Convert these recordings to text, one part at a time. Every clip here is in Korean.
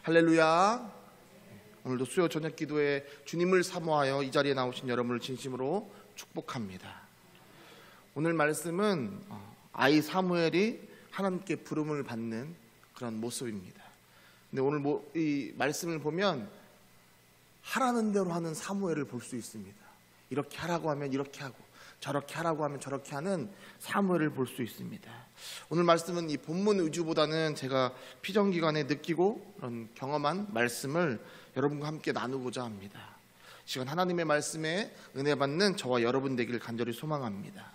할렐루야. 오늘도 수요 저녁 기도에 주님을 사모하여 이 자리에 나오신 여러분을 진심으로 축복합니다. 오늘 말씀은 아이 사무엘이 하나님께 부름을 받는 그런 모습입니다. 근데 오늘 이 말씀을 보면 하라는 대로 하는 사무엘을 볼 수 있습니다. 이렇게 하라고 하면 이렇게 하고, 저렇게 하라고 하면 저렇게 하는 사무엘을 볼 수 있습니다. 오늘 말씀은 이 본문 위주보다는 제가 피정기간에 느끼고 그런 경험한 말씀을 여러분과 함께 나누고자 합니다. 시간 하나님의 말씀에 은혜 받는 저와 여러분 되기를 간절히 소망합니다.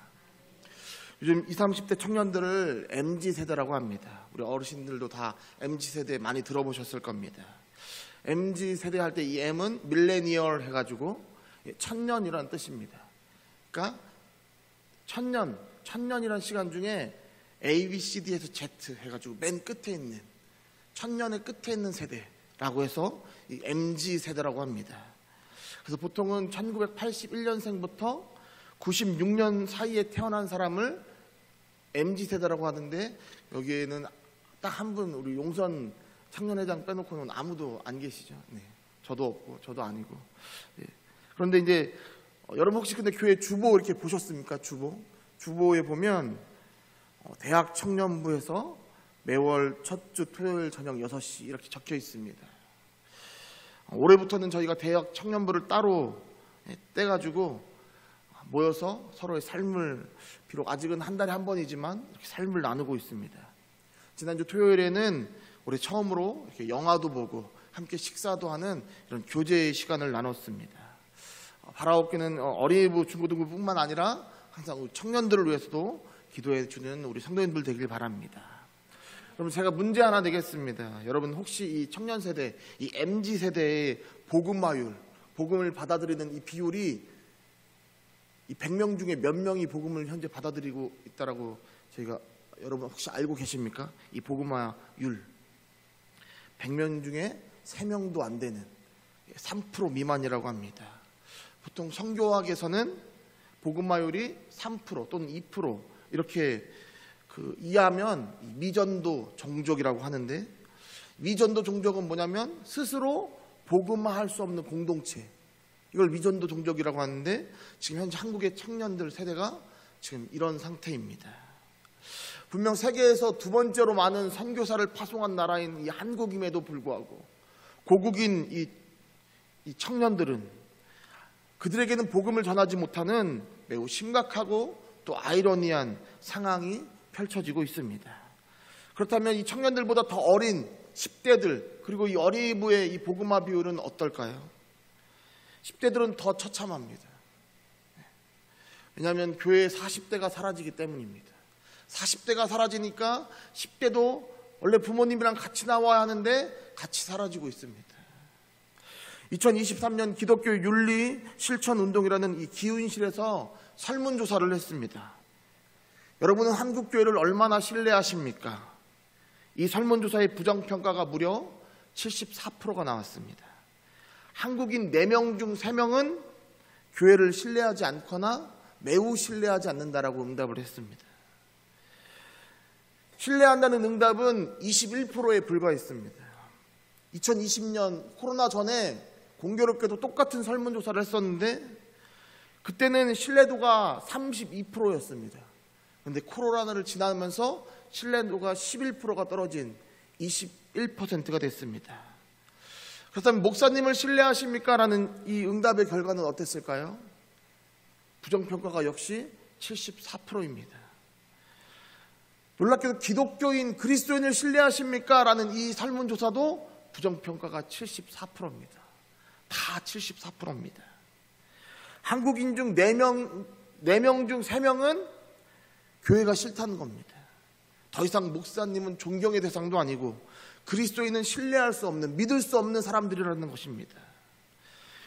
요즘 20, 30대 청년들을 MZ세대라고 합니다. 우리 어르신들도 다 MZ세대 많이 들어보셨을 겁니다. MZ세대 할 때 이 M은 밀레니얼 해가지고 천년이라는 뜻입니다. 그러니까 천년이라는 시간 중에 A, B, C, D에서 Z 해가지고 맨 끝에 있는 천년의 끝에 있는 세대라고 해서 이 MZ세대라고 합니다. 그래서 보통은 1981년생부터 96년 사이에 태어난 사람을 MZ세대라고 하는데, 여기에는 딱 한 분, 우리 용선 청년회장 빼놓고는 아무도 안 계시죠. 네. 저도 없고 저도 아니고. 네. 그런데 이제 여러분 혹시 근데 교회 주보 이렇게 보셨습니까? 주보에 보면 대학 청년부에서 매월 첫 주 토요일 저녁 6시 이렇게 적혀 있습니다. 올해부터는 저희가 대학 청년부를 따로 떼가지고 모여서 서로의 삶을, 비록 아직은 한 달에 한 번이지만 이렇게 삶을 나누고 있습니다. 지난주 토요일에는 올해 처음으로 이렇게 영화도 보고 함께 식사도 하는 이런 교제 시간을 나눴습니다. 바라옵기는 어린이부, 중고등부뿐만 아니라 항상 우리 청년들을 위해서도 기도해 주는 우리 성도님들 되길 바랍니다. 그럼 제가 문제 하나 내겠습니다. 여러분 혹시 이 청년 세대, 이 MZ 세대의 복음화율, 복음을 받아들이는 이 비율이 이 100명 중에 몇 명이 복음을 현재 받아들이고 있다라고 저희가, 여러분 혹시 알고 계십니까? 이 복음화율 100명 중에 3명도 안 되는 3% 미만이라고 합니다. 보통 성교학에서는 복음화율이 3% 또는 2% 이렇게 이하면 미전도 종족이라고 하는데, 미전도 종족은 뭐냐면 스스로 복음화할 수 없는 공동체, 이걸 미전도 종족이라고 하는데, 지금 현재 한국의 청년들 세대가 지금 이런 상태입니다. 분명 세계에서 두 번째로 많은 선교사를 파송한 나라인 이 한국임에도 불구하고 고국인 이 청년들은 그들에게는 복음을 전하지 못하는 매우 심각하고 또 아이러니한 상황이 펼쳐지고 있습니다. 그렇다면 이 청년들보다 더 어린 10대들, 그리고 이 어린이부의 이 복음화 비율은 어떨까요? 10대들은 더 처참합니다. 왜냐하면 교회의 40대가 사라지기 때문입니다. 40대가 사라지니까 10대도 원래 부모님이랑 같이 나와야 하는데 같이 사라지고 있습니다. 2023년 기독교 윤리 실천 운동이라는 이 기운실에서 설문조사를 했습니다. 여러분은 한국교회를 얼마나 신뢰하십니까? 이 설문조사의 부정평가가 무려 74%가 나왔습니다. 한국인 4명 중 3명은 교회를 신뢰하지 않거나 매우 신뢰하지 않는다라고 응답을 했습니다. 신뢰한다는 응답은 21%에 불과했습니다. 2020년 코로나 전에 공교롭게도 똑같은 설문조사를 했었는데 그때는 신뢰도가 32%였습니다. 그런데 코로나를 지나면서 신뢰도가 11%가 떨어진 21%가 됐습니다. 그렇다면 목사님을 신뢰하십니까? 라는 이 응답의 결과는 어땠을까요? 부정평가가 역시 74%입니다. 놀랍게도 기독교인, 그리스도인을 신뢰하십니까? 라는 이 설문조사도 부정평가가 74%입니다. 다 74%입니다. 한국인 중 4명 중 3명은 교회가 싫다는 겁니다. 더 이상 목사님은 존경의 대상도 아니고 그리스도인은 신뢰할 수 없는, 믿을 수 없는 사람들이라는 것입니다.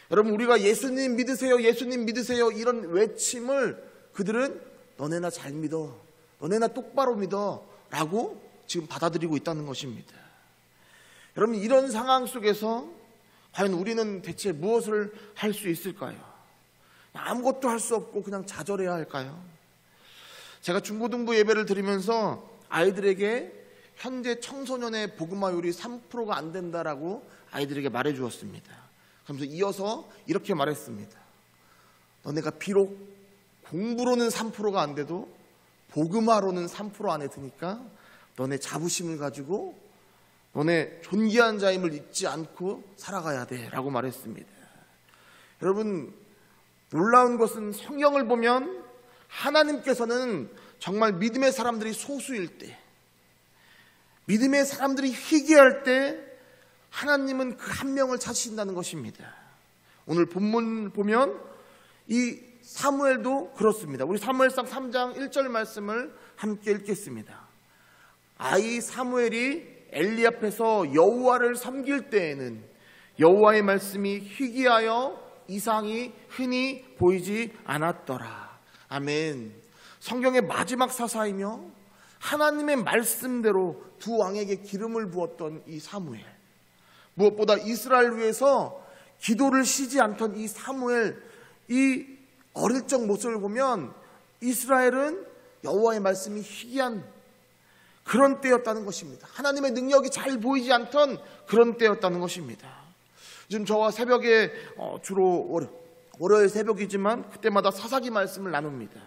여러분, 우리가 예수님 믿으세요, 예수님 믿으세요 이런 외침을 그들은 너네나 잘 믿어, 너네나 똑바로 믿어 라고 지금 받아들이고 있다는 것입니다. 여러분, 이런 상황 속에서 과연 우리는 대체 무엇을 할 수 있을까요? 아무것도 할 수 없고 그냥 좌절해야 할까요? 제가 중고등부 예배를 드리면서 아이들에게 현재 청소년의 복음화율이 3%가 안 된다라고 아이들에게 말해 주었습니다. 그러면서 이어서 이렇게 말했습니다. 너네가 비록 공부로는 3%가 안 돼도 복음화로는 3% 안에 드니까 너네 자부심을 가지고 너네 존귀한 자임을 잊지 않고 살아가야 돼 라고 말했습니다. 여러분, 놀라운 것은 성경을 보면 하나님께서는 정말 믿음의 사람들이 소수일 때, 믿음의 사람들이 희귀할 때 하나님은 그 한 명을 찾으신다는 것입니다. 오늘 본문 보면 이 사무엘도 그렇습니다. 우리 사무엘상 3장 1절 말씀을 함께 읽겠습니다. 아이 사무엘이 엘리 앞에서 여호와를 섬길 때에는 여호와의 말씀이 희귀하여 이상이 흔히 보이지 않았더라. 아멘. 성경의 마지막 사사이며 하나님의 말씀대로 두 왕에게 기름을 부었던 이 사무엘, 무엇보다 이스라엘 위해서 기도를 쉬지 않던 이 사무엘, 이 어릴 적 모습을 보면 이스라엘은 여호와의 말씀이 희귀한 그런 때였다는 것입니다. 하나님의 능력이 잘 보이지 않던 그런 때였다는 것입니다. 지금 저와 새벽에 주로 월요일 새벽이지만 그때마다 사사기 말씀을 나눕니다.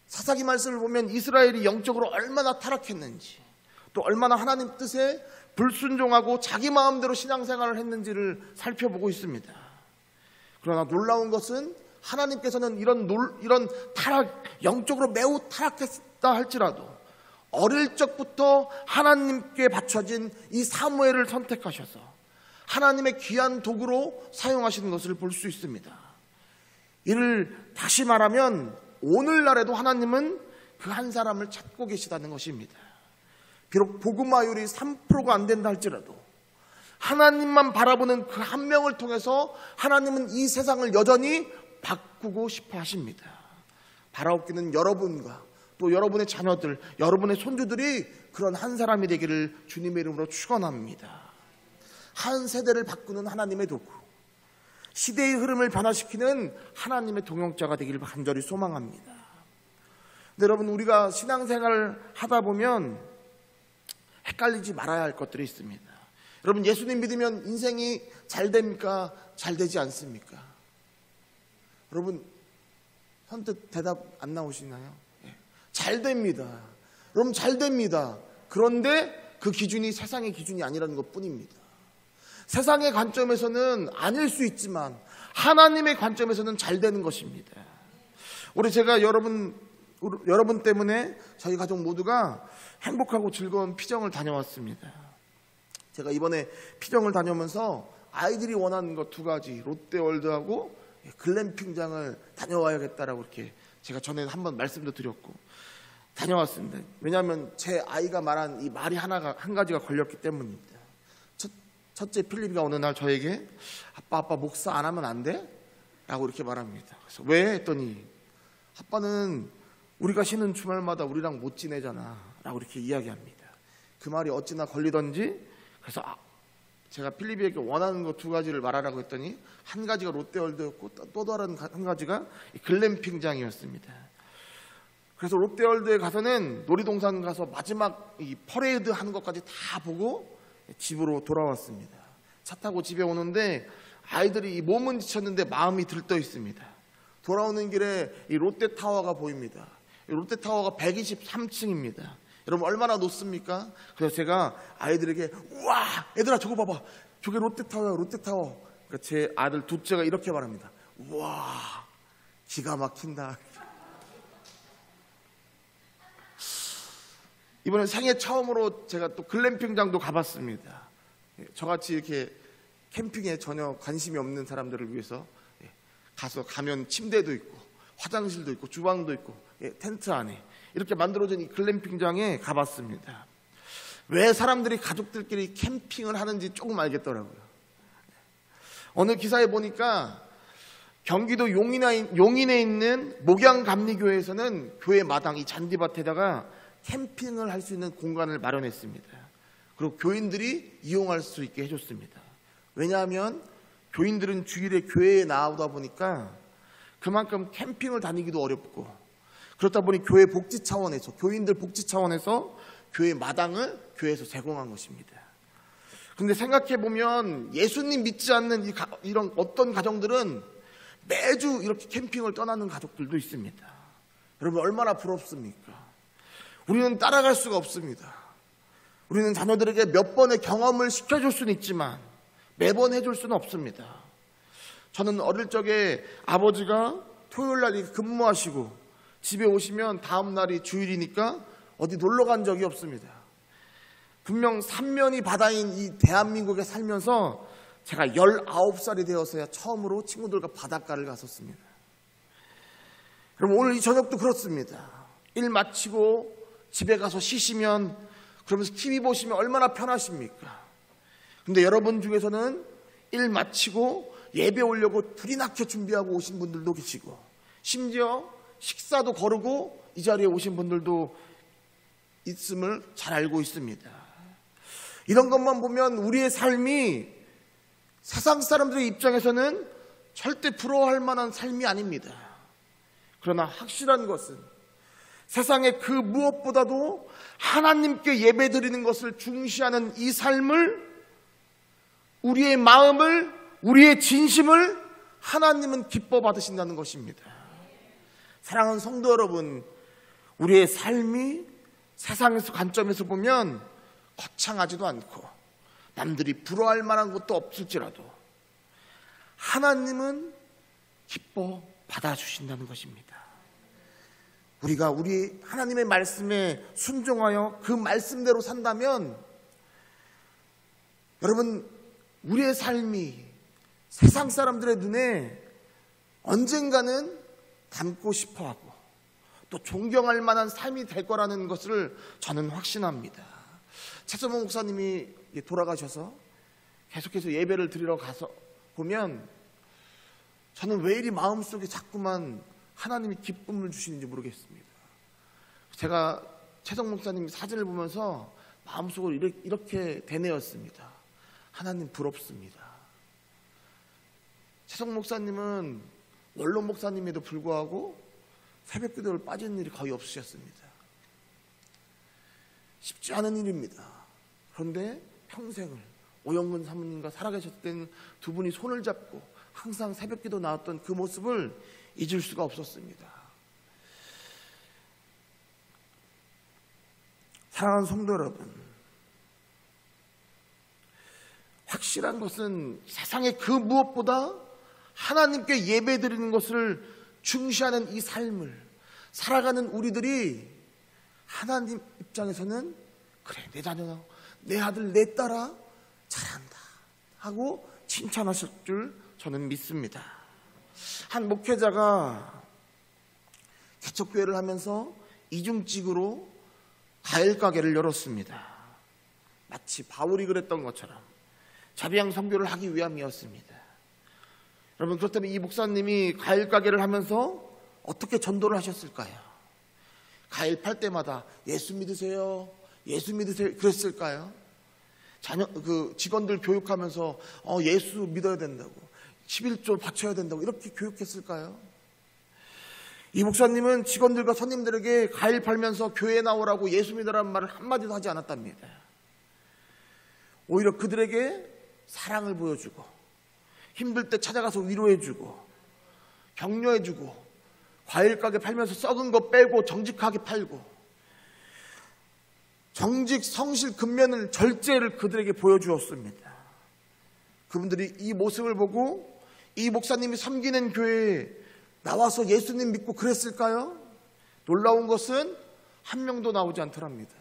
사사기 말씀을 보면 이스라엘이 영적으로 얼마나 타락했는지, 또 얼마나 하나님 뜻에 불순종하고 자기 마음대로 신앙생활을 했는지를 살펴보고 있습니다. 그러나 놀라운 것은 하나님께서는 이런 타락, 영적으로 매우 타락했다 할지라도 어릴 적부터 하나님께 바쳐진 이 사무엘을 선택하셔서 하나님의 귀한 도구로 사용하시는 것을 볼 수 있습니다. 이를 다시 말하면 오늘날에도 하나님은 그 한 사람을 찾고 계시다는 것입니다. 비록 복음화율이 3%가 안 된다 할지라도 하나님만 바라보는 그 한 명을 통해서 하나님은 이 세상을 여전히 바꾸고 싶어 하십니다. 바라옵기는 여러분과 또 여러분의 자녀들, 여러분의 손주들이 그런 한 사람이 되기를 주님의 이름으로 축원합니다. 한 세대를 바꾸는 하나님의 도구, 시대의 흐름을 변화시키는 하나님의 동역자가 되기를 간절히 소망합니다. 근데 여러분, 우리가 신앙생활을 하다 보면 헷갈리지 말아야 할 것들이 있습니다. 여러분, 예수님 믿으면 인생이 잘 됩니까? 잘 되지 않습니까? 여러분, 선뜻 대답 안 나오시나요? 잘 됩니다. 여러분, 잘 됩니다. 그런데 그 기준이 세상의 기준이 아니라는 것 뿐입니다. 세상의 관점에서는 아닐 수 있지만 하나님의 관점에서는 잘 되는 것입니다. 우리 제가 여러분 때문에 저희 가족 모두가 행복하고 즐거운 피정을 다녀왔습니다. 제가 이번에 피정을 다녀오면서 아이들이 원하는 것 두 가지, 롯데월드하고 글램핑장을 다녀와야겠다라고 이렇게 제가 전에 한번 말씀도 드렸고 다녀왔습니다. 왜냐하면 제 아이가 말한 이 말이 한 가지가 걸렸기 때문입니다. 첫째 필립이가 어느 날 저에게 아빠 목사 안 하면 안 돼? 라고 이렇게 말합니다. 그래서 왜? 했더니 아빠는 우리가 쉬는 주말마다 우리랑 못 지내잖아 라고 이렇게 이야기합니다. 그 말이 어찌나 걸리던지 그래서 제가 필립이에게 원하는 것 두 가지를 말하라고 했더니 한 가지가 롯데월드였고 또 다른 한 가지가 글램핑장이었습니다. 그래서 롯데월드에 가서는 놀이동산 가서 마지막 이 퍼레이드 하는 것까지 다 보고 집으로 돌아왔습니다. 차 타고 집에 오는데 아이들이 몸은 지쳤는데 마음이 들떠 있습니다. 돌아오는 길에 이 롯데타워가 보입니다. 롯데타워가 123층입니다. 여러분 얼마나 높습니까? 그래서 제가 아이들에게 우와 얘들아 저거 봐봐 저게 롯데타워야 롯데타워. 그러니까 제 아들 둘째가 이렇게 말합니다. 우와 기가 막힌다. 이번에 생애 처음으로 제가 또 글램핑장도 가봤습니다. 저같이 이렇게 캠핑에 전혀 관심이 없는 사람들을 위해서 가면 침대도 있고 화장실도 있고 주방도 있고 텐트 안에 이렇게 만들어진 이 글램핑장에 가봤습니다. 왜 사람들이 가족들끼리 캠핑을 하는지 조금 알겠더라고요. 어느 기사에 보니까 경기도 용인에 있는 목양감리교회에서는 교회 마당 이 잔디밭에다가 캠핑을 할 수 있는 공간을 마련했습니다. 그리고 교인들이 이용할 수 있게 해줬습니다. 왜냐하면 교인들은 주일에 교회에 나오다 보니까 그만큼 캠핑을 다니기도 어렵고 그렇다 보니 교회 복지 차원에서 교인들 복지 차원에서 교회 마당을 교회에서 제공한 것입니다. 근데 생각해보면 예수님 믿지 않는 이런 어떤 가정들은 매주 이렇게 캠핑을 떠나는 가족들도 있습니다. 여러분 얼마나 부럽습니까? 우리는 따라갈 수가 없습니다. 우리는 자녀들에게 몇 번의 경험을 시켜줄 수는 있지만 매번 해줄 수는 없습니다. 저는 어릴 적에 아버지가 토요일날 근무하시고 집에 오시면 다음 날이 주일이니까 어디 놀러 간 적이 없습니다. 분명 삼면이 바다인 이 대한민국에 살면서 제가 19살이 되어서야 처음으로 친구들과 바닷가를 갔었습니다. 그럼 오늘 이 저녁도 그렇습니다. 일 마치고 집에 가서 쉬시면 그러면서 TV 보시면 얼마나 편하십니까? 근데 여러분 중에서는 일 마치고 예배 오려고 불이 나게 준비하고 오신 분들도 계시고 심지어 식사도 거르고 이 자리에 오신 분들도 있음을 잘 알고 있습니다. 이런 것만 보면 우리의 삶이 세상 사람들의 입장에서는 절대 부러워할 만한 삶이 아닙니다. 그러나 확실한 것은 세상의 그 무엇보다도 하나님께 예배드리는 것을 중시하는 이 삶을, 우리의 마음을, 우리의 진심을 하나님은 기뻐 받으신다는 것입니다. 사랑하는 성도 여러분, 우리의 삶이 세상에서 관점에서 보면 거창하지도 않고 남들이 부러워할 만한 것도 없을지라도 하나님은 기뻐 받아주신다는 것입니다. 우리가 우리 하나님의 말씀에 순종하여 그 말씀대로 산다면 여러분 우리의 삶이 세상 사람들의 눈에 언젠가는 닮고 싶어하고 또 존경할 만한 삶이 될 거라는 것을 저는 확신합니다. 최선모 목사님이 돌아가셔서 계속해서 예배를 드리러 가서 보면 저는 왜 이리 마음속에 자꾸만 하나님이 기쁨을 주시는지 모르겠습니다. 제가 최성 목사님 사진을 보면서 마음속으로 이렇게 되뇌었습니다. 하나님 부럽습니다. 최성 목사님은 원로 목사님에도 불구하고 새벽 기도를 빠지는 일이 거의 없으셨습니다. 쉽지 않은 일입니다. 그런데 평생을 오영근 사모님과 살아계셨을 때는 두 분이 손을 잡고 항상 새벽 기도 나왔던 그 모습을 잊을 수가 없었습니다. 사랑하는 성도 여러분, 확실한 것은 세상의 그 무엇보다 하나님께 예배드리는 것을 중시하는 이 삶을 살아가는 우리들이 하나님 입장에서는 그래 내 자녀, 내 아들, 내 딸아 잘한다 하고 칭찬하실 줄 저는 믿습니다. 한 목회자가 개척교회를 하면서 이중직으로 과일 가게를 열었습니다. 마치 바울이 그랬던 것처럼 자비양 선교를 하기 위함이었습니다. 여러분 그렇다면 이 목사님이 과일 가게를 하면서 어떻게 전도를 하셨을까요? 과일 팔 때마다 예수 믿으세요, 예수 믿으세요 그랬을까요? 직원들 교육하면서 예수 믿어야 된다고 11조 바쳐야 된다고 이렇게 교육했을까요? 이 목사님은 직원들과 손님들에게 과일 팔면서 교회에 나오라고 예수 믿으라는 말을 한마디도 하지 않았답니다. 오히려 그들에게 사랑을 보여주고 힘들 때 찾아가서 위로해주고 격려해주고 과일 가게 팔면서 썩은 거 빼고 정직하게 팔고 정직, 성실, 근면을 절제를 그들에게 보여주었습니다. 그분들이 이 모습을 보고 이 목사님이 섬기는 교회에 나와서 예수님 믿고 그랬을까요? 놀라운 것은 한 명도 나오지 않더랍니다.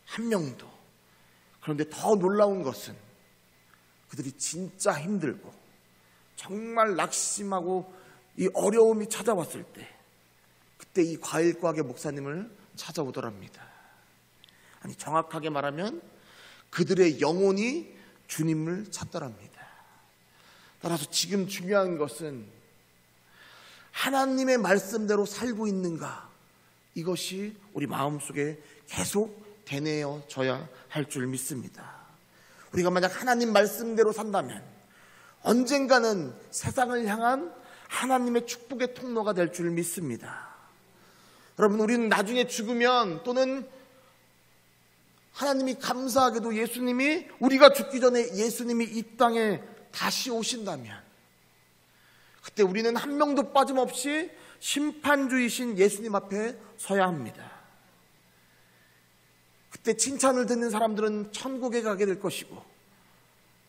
한 명도. 그런데 더 놀라운 것은 그들이 진짜 힘들고 정말 낙심하고 이 어려움이 찾아왔을 때 그때 이 과일 가게 목사님을 찾아오더랍니다. 아니 정확하게 말하면 그들의 영혼이 주님을 찾더랍니다. 따라서 지금 중요한 것은 하나님의 말씀대로 살고 있는가, 이것이 우리 마음속에 계속 되뇌어져야 할 줄 믿습니다. 우리가 만약 하나님 말씀대로 산다면 언젠가는 세상을 향한 하나님의 축복의 통로가 될 줄 믿습니다. 여러분 우리는 나중에 죽으면 또는 하나님이 감사하게도 예수님이, 우리가 죽기 전에 예수님이 이 땅에 다시 오신다면 그때 우리는 한 명도 빠짐없이 심판주이신 예수님 앞에 서야 합니다. 그때 칭찬을 듣는 사람들은 천국에 가게 될 것이고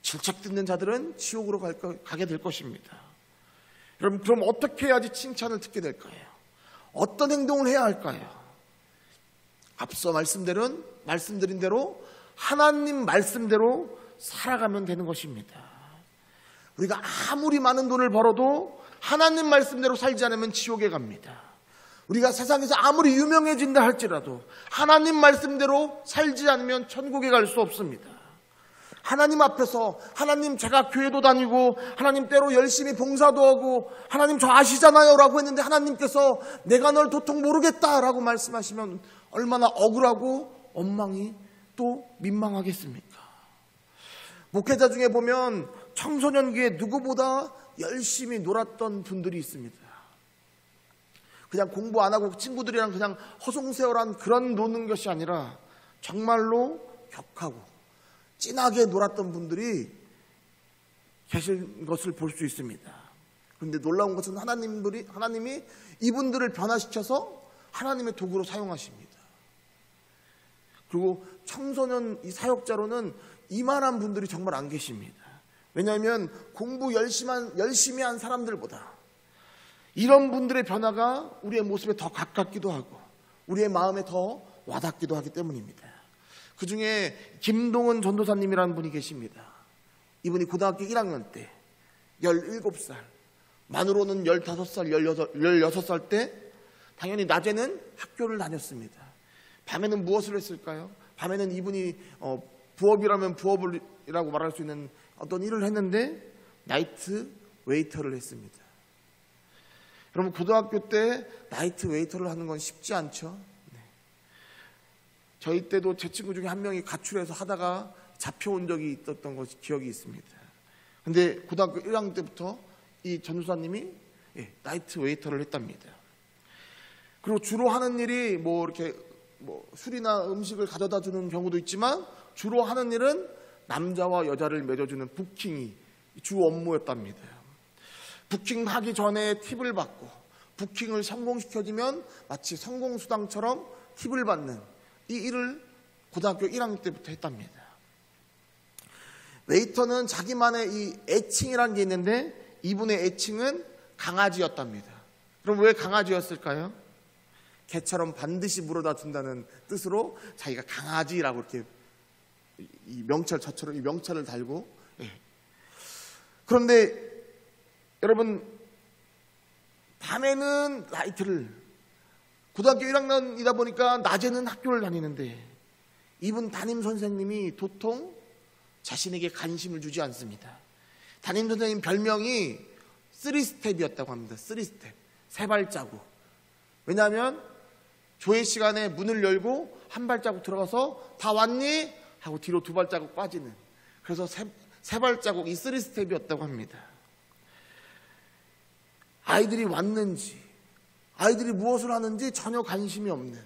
질책 듣는 자들은 지옥으로 가게 될 것입니다. 여러분, 그럼 어떻게 해야지 칭찬을 듣게 될까요? 어떤 행동을 해야 할까요? 앞서 말씀드린 대로 하나님 말씀대로 살아가면 되는 것입니다. 우리가 아무리 많은 돈을 벌어도 하나님 말씀대로 살지 않으면 지옥에 갑니다. 우리가 세상에서 아무리 유명해진다 할지라도 하나님 말씀대로 살지 않으면 천국에 갈 수 없습니다. 하나님 앞에서, 하나님 제가 교회도 다니고 하나님 때로 열심히 봉사도 하고 하나님 저 아시잖아요 라고 했는데 하나님께서 내가 널 도통 모르겠다 라고 말씀하시면 얼마나 억울하고 원망이 또 민망하겠습니까? 목회자 중에 보면 청소년기에 누구보다 열심히 놀았던 분들이 있습니다. 그냥 공부 안 하고 친구들이랑 그냥 허송세월한 그런 노는 것이 아니라 정말로 격하고 진하게 놀았던 분들이 계신 것을 볼 수 있습니다. 그런데 놀라운 것은 하나님이 이분들을 변화시켜서 하나님의 도구로 사용하십니다. 그리고 청소년 이 사역자로는 이만한 분들이 정말 안 계십니다. 왜냐하면 공부 열심히 한 사람들보다 이런 분들의 변화가 우리의 모습에 더 가깝기도 하고 우리의 마음에 더 와닿기도 하기 때문입니다. 그 중에 김동은 전도사님이라는 분이 계십니다. 이분이 고등학교 1학년 때 17살, 만으로는 15살, 16살 때 당연히 낮에는 학교를 다녔습니다. 밤에는 무엇을 했을까요? 밤에는 이분이 부업이라면 부업이라고 말할 수 있는 어떤 일을 했는데 나이트 웨이터를 했습니다. 여러분, 고등학교 때 나이트 웨이터를 하는 건 쉽지 않죠. 네. 저희 때도 제 친구 중에 한 명이 가출해서 하다가 잡혀온 적이 있었던 것이 기억이 있습니다. 근데 고등학교 1학년 때부터 이 전도사님이 나이트 웨이터를 했답니다. 그리고 주로 하는 일이 이렇게 술이나 음식을 가져다 주는 경우도 있지만 주로 하는 일은 남자와 여자를 맺어주는 부킹이 주 업무였답니다. 부킹하기 전에 팁을 받고 부킹을 성공시켜주면 마치 성공수당처럼 팁을 받는 이 일을 고등학교 1학년 때부터 했답니다. 웨이터는 자기만의 이 애칭이라는 게 있는데 이분의 애칭은 강아지였답니다. 그럼 왜 강아지였을까요? 개처럼 반드시 물어다 준다는 뜻으로 자기가 강아지라고 이렇게 이 명찰, 이 명찰을 달고. 그런데 여러분, 밤에는 나이트를, 고등학교 1학년이다 보니까 낮에는 학교를 다니는데 이분 담임 선생님이 도통 자신에게 관심을 주지 않습니다. 담임 선생님 별명이 3스텝이었다고 합니다. 3스텝, 세 발자국. 왜냐하면 조회 시간에 문을 열고 한 발자국 들어가서 다 왔니? 하고 뒤로 두 발자국 빠지는, 그래서 세 발자국, 이 3스텝이었다고 합니다. 아이들이 왔는지 아이들이 무엇을 하는지 전혀 관심이 없는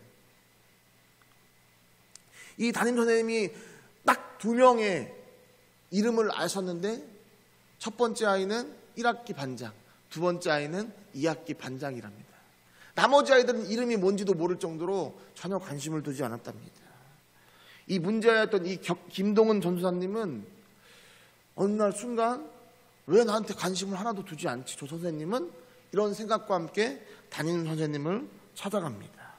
이 담임 선생님이 딱 2명의 이름을 아셨는데 첫 번째 아이는 1학기 반장, 두 번째 아이는 2학기 반장이랍니다. 나머지 아이들은 이름이 뭔지도 모를 정도로 전혀 관심을 두지 않았답니다. 이 문제였던 이 김동은 전도사님은 어느 날 순간 왜 나한테 관심을 하나도 두지 않지? 저 선생님은 이런 생각과 함께 담임 선생님을 찾아갑니다.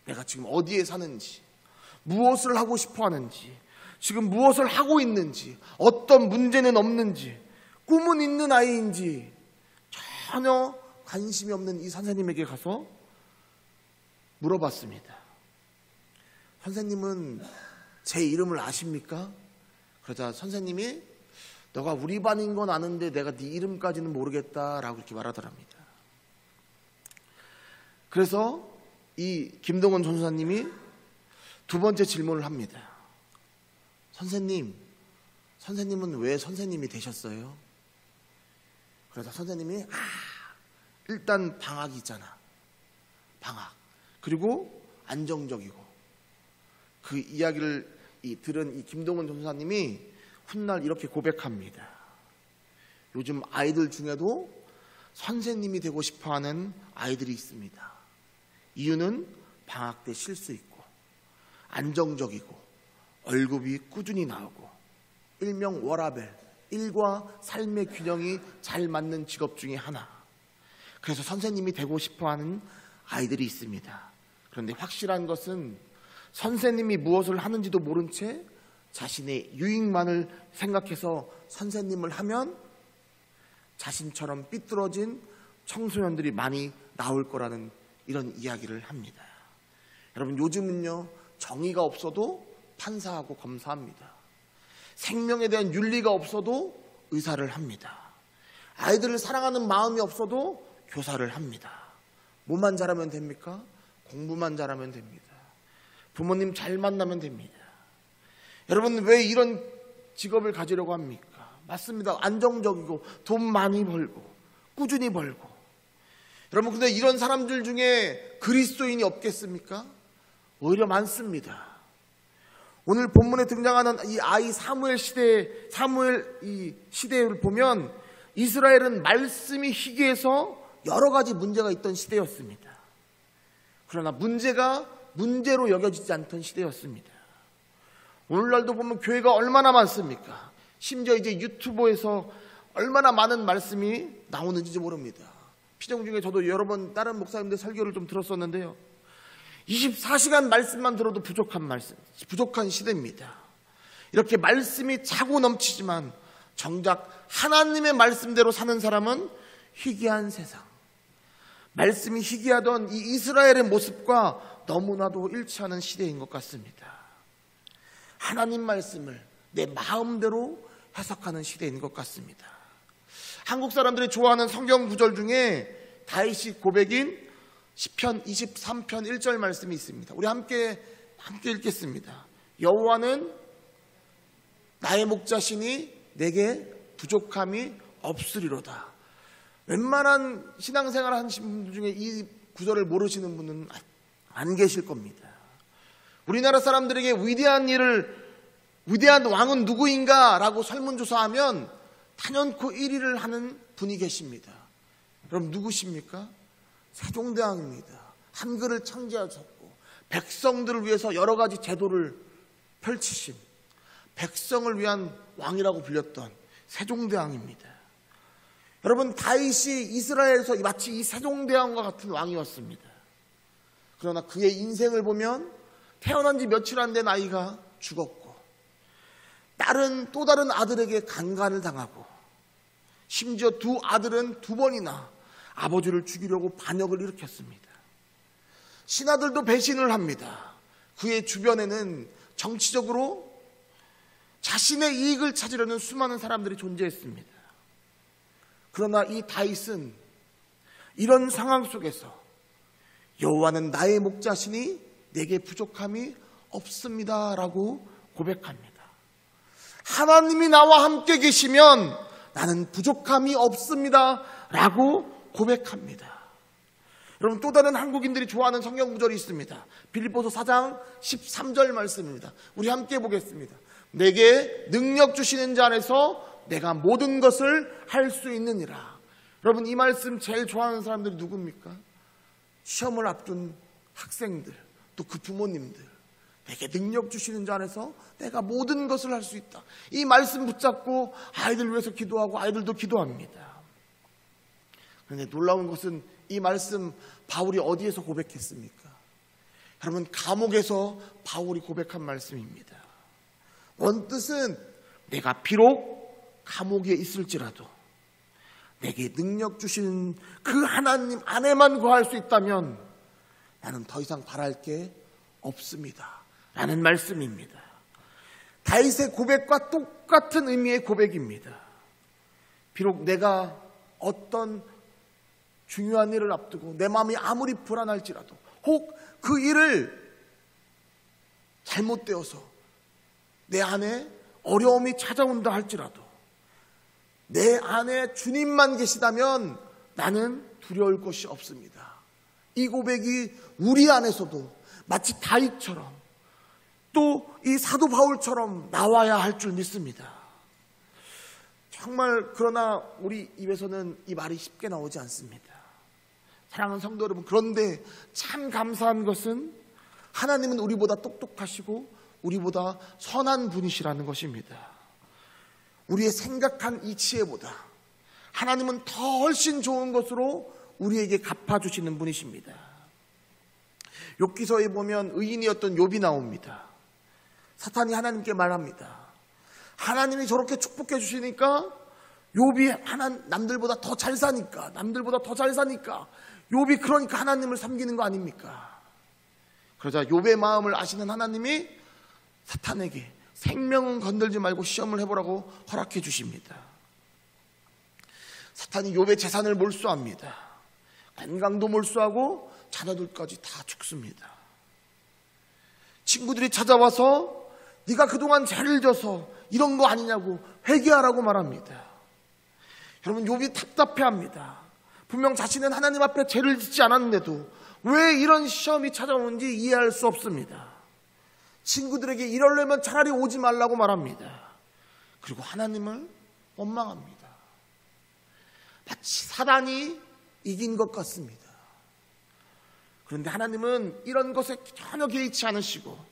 내가 지금 어디에 사는지, 무엇을 하고 싶어 하는지, 지금 무엇을 하고 있는지, 어떤 문제는 없는지, 꿈은 있는 아이인지 전혀 관심이 없는 이 선생님에게 가서 물어봤습니다. 선생님은 제 이름을 아십니까? 그러자 선생님이 너가 우리 반인 건 아는데 내가 네 이름까지는 모르겠다라고 이렇게 말하더랍니다. 그래서 이 김동원 전도사님이 두 번째 질문을 합니다. 선생님은 왜 선생님이 되셨어요? 그래서 선생님이 일단 방학이 있잖아. 방학. 그리고 안정적이고 그 이야기를 들은 이 김동은 전사님이 훗날 이렇게 고백합니다. 요즘 아이들 중에도 선생님이 되고 싶어하는 아이들이 있습니다. 이유는 방학 때 쉴 수 있고 안정적이고 월급이 꾸준히 나오고 일명 워라밸, 일과 삶의 균형이 잘 맞는 직업 중에 하나. 그래서 선생님이 되고 싶어하는 아이들이 있습니다. 그런데 확실한 것은 선생님이 무엇을 하는지도 모른 채 자신의 유익만을 생각해서 선생님을 하면 자신처럼 삐뚤어진 청소년들이 많이 나올 거라는 이런 이야기를 합니다. 여러분, 요즘은요, 정의가 없어도 판사하고 검사합니다. 생명에 대한 윤리가 없어도 의사를 합니다. 아이들을 사랑하는 마음이 없어도 교사를 합니다. 뭐만 잘하면 됩니까? 공부만 잘하면 됩니다. 부모님 잘 만나면 됩니다. 여러분, 왜 이런 직업을 가지려고 합니까? 맞습니다. 안정적이고 돈 많이 벌고 꾸준히 벌고. 여러분, 근데 이런 사람들 중에 그리스도인이 없겠습니까? 오히려 많습니다. 오늘 본문에 등장하는 이 아이 사무엘 이 시대를 보면 이스라엘은 말씀이 희귀해서 여러 가지 문제가 있던 시대였습니다. 그러나 문제가 문제로 여겨지지 않던 시대였습니다. 오늘날도 보면 교회가 얼마나 많습니까? 심지어 이제 유튜브에서 얼마나 많은 말씀이 나오는지 모릅니다. 피정 중에 저도 여러 번 다른 목사님들 설교를 좀 들었었는데요. 24시간 말씀만 들어도 부족한 시대입니다. 이렇게 말씀이 차고 넘치지만 정작 하나님의 말씀대로 사는 사람은 희귀한 세상. 말씀이 희귀하던 이 이스라엘의 모습과 너무나도 일치하는 시대인 것 같습니다. 하나님 말씀을 내 마음대로 해석하는 시대인 것 같습니다. 한국 사람들이 좋아하는 성경 구절 중에 다윗이 고백인 시편 23편 1절 말씀이 있습니다. 우리 함께 읽겠습니다. 여호와는 나의 목자시니 내게 부족함이 없으리로다. 웬만한 신앙생활 하시는 분들 중에 이 구절을 모르시는 분은 안 계실 겁니다. 우리나라 사람들에게 위대한 왕은 누구인가? 라고 설문조사하면 단연코 1위를 하는 분이 계십니다. 그럼 누구십니까? 세종대왕입니다. 한글을 창제하셨고 백성들을 위해서 여러 가지 제도를 펼치신 백성을 위한 왕이라고 불렸던 세종대왕입니다. 여러분, 다윗이 이스라엘에서 마치 이 세종대왕과 같은 왕이었습니다. 그러나 그의 인생을 보면 태어난 지 며칠 안 된 아이가 죽었고 또 다른 아들에게 강간을 당하고 심지어 두 아들은 2번이나 아버지를 죽이려고 반역을 일으켰습니다. 신하들도 배신을 합니다. 그의 주변에는 정치적으로 자신의 이익을 찾으려는 수많은 사람들이 존재했습니다. 그러나 이 다윗은 이런 상황 속에서 여호와는 나의 목자시니 내게 부족함이 없습니다 라고 고백합니다. 하나님이 나와 함께 계시면 나는 부족함이 없습니다 라고 고백합니다. 여러분, 또 다른 한국인들이 좋아하는 성경 구절이 있습니다. 빌립보서 4장 13절 말씀입니다. 우리 함께 보겠습니다. 내게 능력 주시는 자 안에서 내가 모든 것을 할 수 있느니라. 여러분, 이 말씀 제일 좋아하는 사람들이 누굽니까? 시험을 앞둔 학생들, 또 그 부모님들. 내게 능력 주시는 자 안에서 내가 모든 것을 할 수 있다. 이 말씀 붙잡고 아이들 위해서 기도하고 아이들도 기도합니다. 그런데 놀라운 것은 이 말씀 바울이 어디에서 고백했습니까? 여러분, 감옥에서 바울이 고백한 말씀입니다. 원뜻은 내가 비록 감옥에 있을지라도 내게 능력 주시는 그 하나님 안에만 거할 수 있다면 나는 더 이상 바랄 게 없습니다 라는 말씀입니다. 다윗의 고백과 똑같은 의미의 고백입니다. 비록 내가 어떤 중요한 일을 앞두고 내 마음이 아무리 불안할지라도 혹 그 일을 잘못되어서 내 안에 어려움이 찾아온다 할지라도 내 안에 주님만 계시다면 나는 두려울 것이 없습니다. 이 고백이 우리 안에서도 마치 다윗처럼 또 이 사도 바울처럼 나와야 할 줄 믿습니다. 정말 그러나 우리 입에서는 이 말이 쉽게 나오지 않습니다. 사랑하는 성도 여러분, 그런데 참 감사한 것은 하나님은 우리보다 똑똑하시고 우리보다 선한 분이시라는 것입니다. 우리의 생각한 이 지혜보다 하나님은 더 훨씬 좋은 것으로 우리에게 갚아주시는 분이십니다. 욥기서에 보면 의인이었던 욥이 나옵니다. 사탄이 하나님께 말합니다. 하나님이 저렇게 축복해 주시니까 욥이 남들보다 더 잘 사니까, 욥이 그러니까 하나님을 섬기는 거 아닙니까? 그러자 욥의 마음을 아시는 하나님이 사탄에게 생명은 건들지 말고 시험을 해보라고 허락해 주십니다. 사탄이 욥의 재산을 몰수합니다. 건강도 몰수하고 자녀들까지 다 죽습니다. 친구들이 찾아와서 네가 그동안 죄를 져서 이런 거 아니냐고 회개하라고 말합니다. 여러분, 욥이 답답해합니다. 분명 자신은 하나님 앞에 죄를 짓지 않았는데도 왜 이런 시험이 찾아오는지 이해할 수 없습니다. 친구들에게 이러려면 차라리 오지 말라고 말합니다. 그리고 하나님을 원망합니다. 마치 사단이 이긴 것 같습니다. 그런데 하나님은 이런 것에 전혀 개의치 않으시고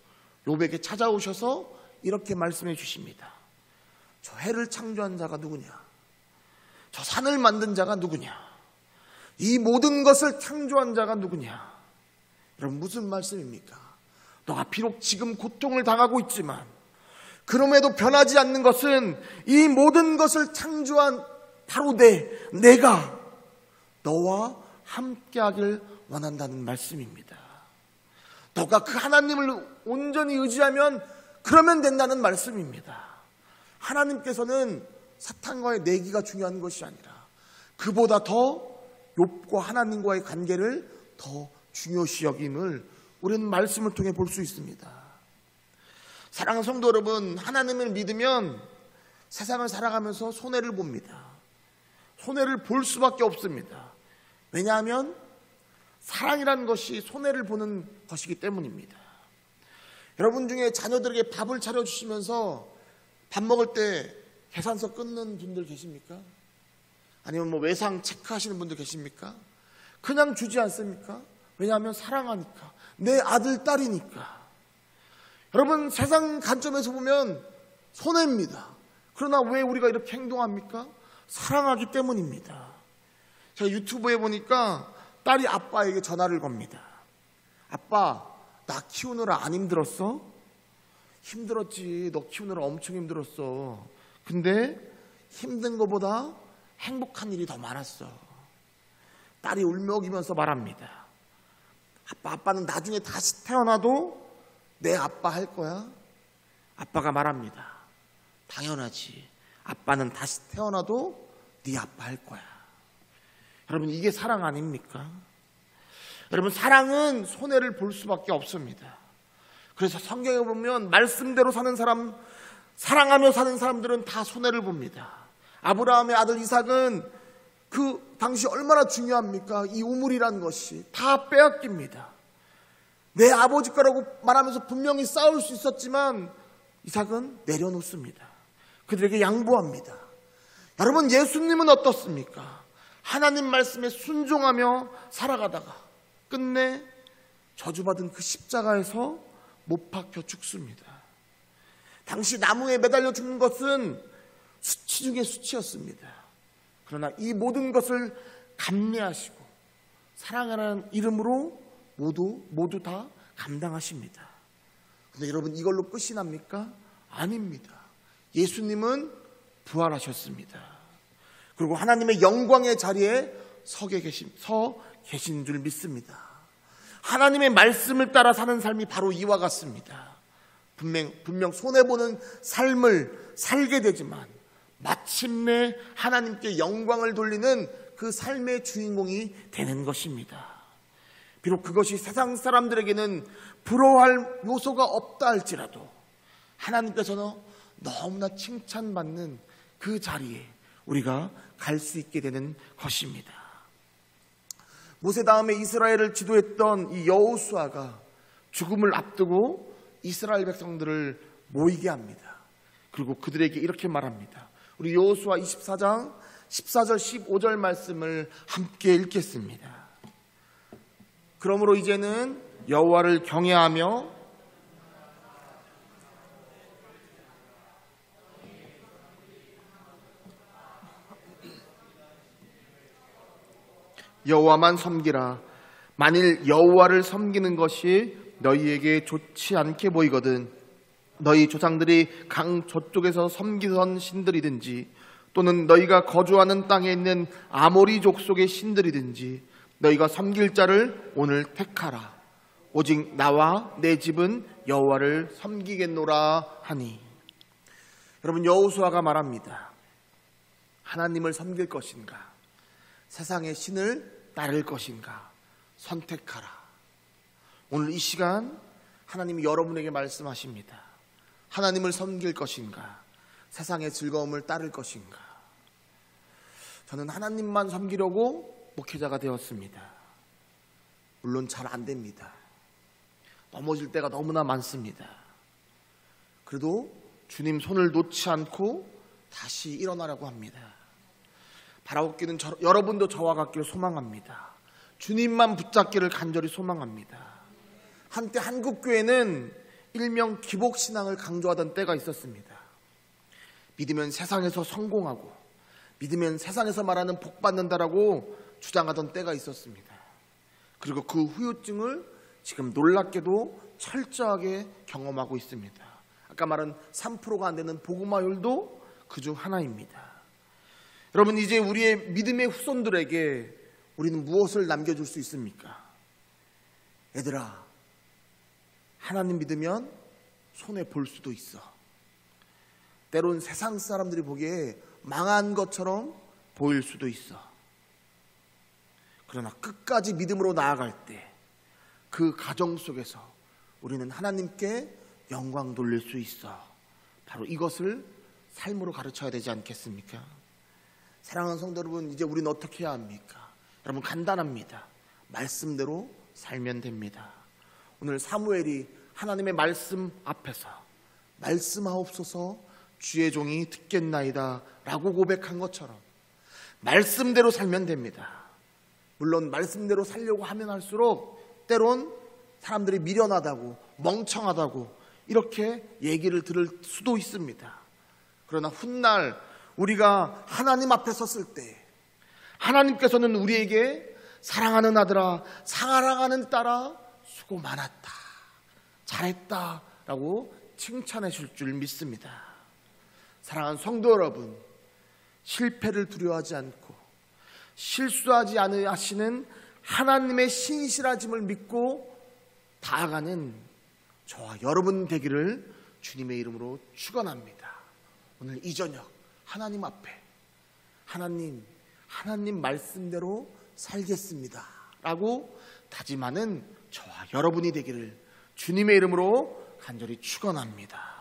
욥에게 찾아오셔서 이렇게 말씀해 주십니다. 저 해를 창조한 자가 누구냐? 저 산을 만든 자가 누구냐? 이 모든 것을 창조한 자가 누구냐? 여러분, 무슨 말씀입니까? 너가 비록 지금 고통을 당하고 있지만 그럼에도 변하지 않는 것은 이 모든 것을 창조한 바로 내가 너와 함께하길 원한다는 말씀입니다. 너가 그 하나님을 온전히 의지하면 그러면 된다는 말씀입니다. 하나님께서는 사탄과의 내기가 중요한 것이 아니라 그보다 더 욥과 하나님과의 관계를 더 중요시 여김을 우리는 말씀을 통해 볼 수 있습니다. 사랑하는 성도 여러분, 하나님을 믿으면 세상을 살아가면서 손해를 봅니다. 손해를 볼 수밖에 없습니다. 왜냐하면 사랑이라는 것이 손해를 보는 것이기 때문입니다. 여러분 중에 자녀들에게 밥을 차려주시면서 밥 먹을 때 계산서 끊는 분들 계십니까? 아니면 외상 체크하시는 분들 계십니까? 그냥 주지 않습니까? 왜냐하면 사랑하니까, 내 아들, 딸이니까. 여러분, 세상 관점에서 보면 손해입니다. 그러나 왜 우리가 이렇게 행동합니까? 사랑하기 때문입니다. 제가 유튜브에 보니까 딸이 아빠에게 전화를 겁니다. 아빠, 나 키우느라 안 힘들었어? 힘들었지. 너 키우느라 엄청 힘들었어. 근데 힘든 것보다 행복한 일이 더 많았어. 딸이 울먹이면서 말합니다. 아빠는 나중에 다시 태어나도 내 아빠 할 거야? 아빠가 말합니다. 당연하지. 아빠는 다시 태어나도 네 아빠 할 거야. 여러분, 이게 사랑 아닙니까? 여러분, 사랑은 손해를 볼 수밖에 없습니다. 그래서 성경에 보면 말씀대로 사는 사람, 사랑하며 사는 사람들은 다 손해를 봅니다. 아브라함의 아들 이삭은 그 당시 얼마나 중요합니까? 이 우물이라는 것이 다 빼앗깁니다. 내 아버지 거라고 말하면서 분명히 싸울 수 있었지만 이삭은 내려놓습니다. 그들에게 양보합니다. 여러분, 예수님은 어떻습니까? 하나님 말씀에 순종하며 살아가다가 끝내 저주받은 그 십자가에서 못 박혀 죽습니다. 당시 나무에 매달려 죽는 것은 수치 중에 수치였습니다. 그러나 이 모든 것을 감내하시고 사랑하는 이름으로 모두 다 감당하십니다. 그런데 여러분, 이걸로 끝이 납니까? 아닙니다. 예수님은 부활하셨습니다. 그리고 하나님의 영광의 자리에 서 계신 줄 믿습니다. 하나님의 말씀을 따라 사는 삶이 바로 이와 같습니다. 분명 손해보는 삶을 살게 되지만 마침내 하나님께 영광을 돌리는 그 삶의 주인공이 되는 것입니다. 비록 그것이 세상 사람들에게는 부러워할 요소가 없다 할지라도 하나님께서는 너무나 칭찬받는 그 자리에 우리가 갈 수 있게 되는 것입니다. 모세 다음에 이스라엘을 지도했던 이 여호수아가 죽음을 앞두고 이스라엘 백성들을 모이게 합니다. 그리고 그들에게 이렇게 말합니다. 우리 여호수아 24장 14절 15절 말씀을 함께 읽겠습니다. 그러므로 이제는 여호와를 경외하며 여호와만 섬기라. 만일 여호와를 섬기는 것이 너희에게 좋지 않게 보이거든 너희 조상들이 강 저쪽에서 섬기던 신들이든지 또는 너희가 거주하는 땅에 있는 아모리 족속의 신들이든지 너희가 섬길 자를 오늘 택하라. 오직 나와 내 집은 여호와를 섬기겠노라 하니. 여러분, 여호수아가 말합니다. 하나님을 섬길 것인가, 세상의 신을 따를 것인가 선택하라. 오늘 이 시간 하나님이 여러분에게 말씀하십니다. 하나님을 섬길 것인가, 세상의 즐거움을 따를 것인가. 저는 하나님만 섬기려고 목회자가 되었습니다. 물론 잘 안 됩니다. 넘어질 때가 너무나 많습니다. 그래도 주님 손을 놓지 않고 다시 일어나라고 합니다. 바라옵기는 여러분도 저와 같기를 소망합니다. 주님만 붙잡기를 간절히 소망합니다. 한때 한국교회는 일명 기복신앙을 강조하던 때가 있었습니다. 믿으면 세상에서 성공하고 믿으면 세상에서 말하는 복 받는다라고 주장하던 때가 있었습니다. 그리고 그 후유증을 지금 놀랍게도 철저하게 경험하고 있습니다. 아까 말한 3%가 안 되는 복음화율도 그중 하나입니다. 여러분, 이제 우리의 믿음의 후손들에게 우리는 무엇을 남겨줄 수 있습니까? 얘들아, 하나님 믿으면 손해볼 수도 있어. 때론 세상 사람들이 보기에 망한 것처럼 보일 수도 있어. 그러나 끝까지 믿음으로 나아갈 때 그 가정 속에서 우리는 하나님께 영광 돌릴 수 있어. 바로 이것을 삶으로 가르쳐야 되지 않겠습니까? 사랑하는 성도 여러분, 이제 우리는 어떻게 해야 합니까? 여러분, 간단합니다. 말씀대로 살면 됩니다. 오늘 사무엘이 하나님의 말씀 앞에서 말씀하옵소서 주의 종이 듣겠나이다 라고 고백한 것처럼 말씀대로 살면 됩니다. 물론 말씀대로 살려고 하면 할수록 때론 사람들이 미련하다고 멍청하다고 이렇게 얘기를 들을 수도 있습니다. 그러나 훗날 우리가 하나님 앞에 섰을 때 하나님께서는 우리에게 사랑하는 아들아, 사랑하는 딸아, 수고 많았다, 잘했다 라고 칭찬해 줄 줄 믿습니다. 사랑하는 성도 여러분, 실패를 두려워하지 않고 실수하지 않으시는 하나님의 신실하심을 믿고 다가가는 저와 여러분 되기를 주님의 이름으로 축원합니다. 오늘 이 저녁 하나님 앞에 하나님 말씀대로 살겠습니다 라고 다짐하는 저와 여러분이 되기를 주님의 이름으로 간절히 축원합니다.